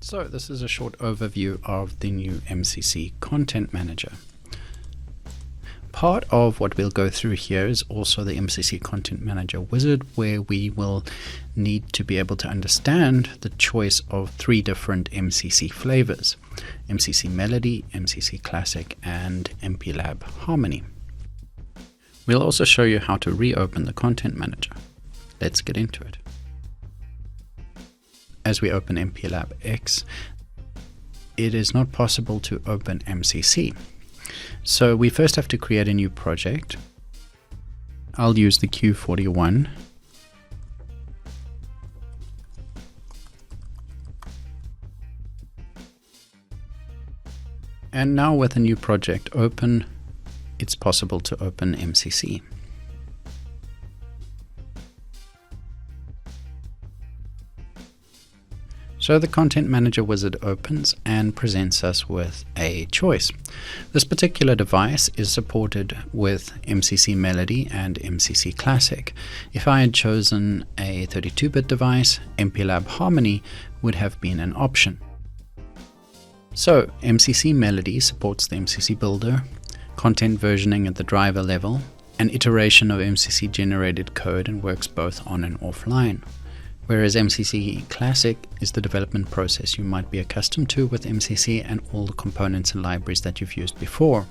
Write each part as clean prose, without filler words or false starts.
So this is a short overview of the new MCC Content Manager. Part of what we'll go through here is also the MCC Content Manager Wizard, where we will need to be able to understand the choice of 3 different MCC flavors: MCC Melody, MCC Classic, and MPLAB Harmony. We'll also show you how to reopen the Content Manager. Let's get into it. As we open MPLAB X, it is not possible to open MCC. So we first have to create a new project. I'll use the Q41. And now with a new project open, it's possible to open MCC. So the Content Manager Wizard opens and presents us with a choice. This particular device is supported with MCC Melody and MCC Classic. If I had chosen a 32-bit device, MPLAB Harmony would have been an option. So MCC Melody supports the MCC Builder, content versioning at the driver level, an iteration of MCC generated code, and works both on and offline. Whereas MCC Classic is the development process you might be accustomed to with MCC and all the components and libraries that you've used before.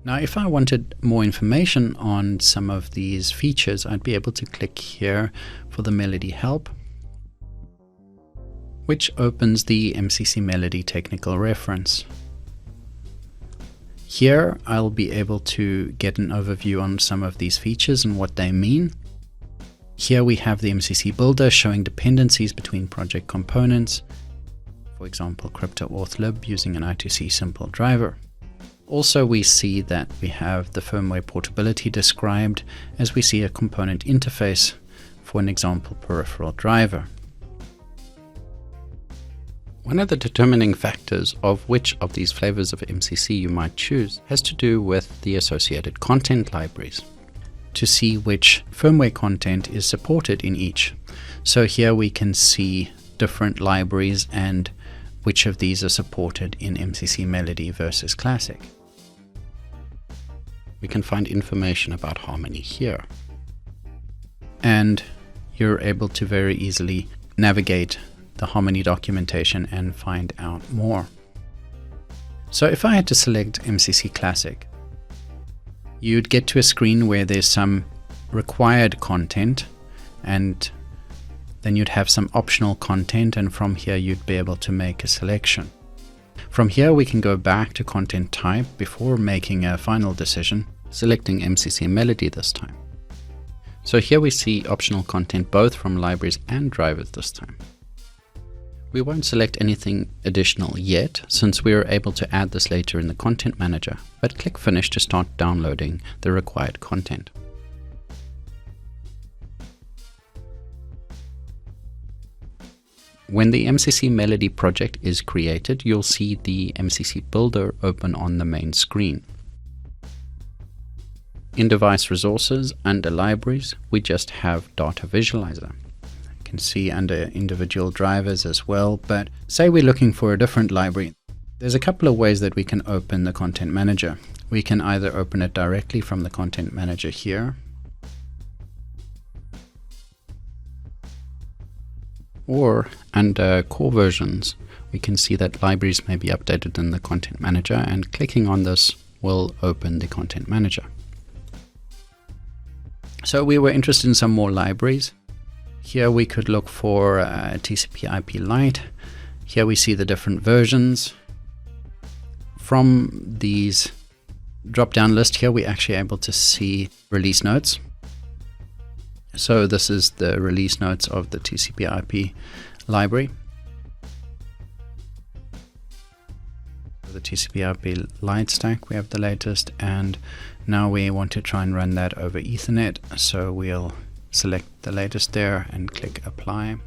Now, if I wanted more information on some of these features, I'd be able to click here for the Melody Help, which opens the MCC Melody Technical reference. Here, I'll be able to get an overview on some of these features and what they mean. Here we have the MCC Builder showing dependencies between project components, for example crypto-auth-lib using an I2C simple driver. Also we see that we have the firmware portability described as we see a component interface for an example peripheral driver. One of the determining factors of which of these flavors of MCC you might choose has to do with the associated content libraries, to see which firmware content is supported in each. So here we can see different libraries and which of these are supported in MCC Melody versus Classic. We can find information about Harmony here. And you're able to very easily navigate the Harmony documentation and find out more. So if I had to select MCC Classic, you'd get to a screen where there's some required content, and then you'd have some optional content, and from here you'd be able to make a selection. From here we can go back to content type before making a final decision, selecting MCC Melody this time. So here we see optional content both from libraries and drivers this time. We won't select anything additional yet, since we are able to add this later in the Content Manager, but click Finish to start downloading the required content. When the MCC Melody project is created, you'll see the MCC Builder open on the main screen. In Device Resources, under Libraries, we just have Data Visualizer. Can see under individual drivers as well, but say we're looking for a different library. There's a couple of ways that we can open the Content Manager. We can either open it directly from the Content Manager here, or under Core Versions, we can see that libraries may be updated in the Content Manager, and clicking on this will open the Content Manager. So we were interested in some more libraries. Here we could look for TCP/IP Lite. Here we see the different versions. From these drop-down list here, we're actually able to see release notes. So this is the release notes of the TCP/IP library. For the TCP/IP Lite stack, we have the latest, and now we want to try and run that over Ethernet. So we'll select the latest there and click Apply.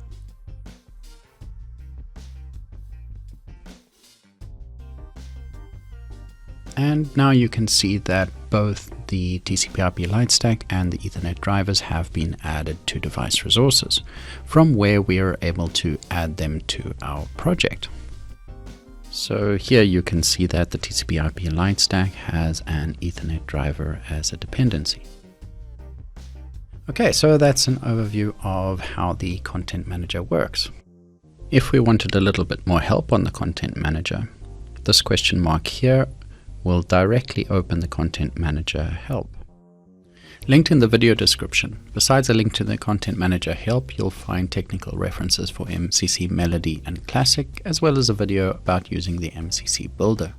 And now you can see that both the TCP/IP light stack and the Ethernet drivers have been added to device resources, from where we are able to add them to our project. So here you can see that the TCP/IP light stack has an Ethernet driver as a dependency. Okay, so that's an overview of how the Content Manager works. If we wanted a little bit more help on the Content Manager, this question mark here will directly open the Content Manager Help. Linked in the video description, besides a link to the Content Manager Help, you'll find technical references for MCC Melody and Classic, as well as a video about using the MCC Builder.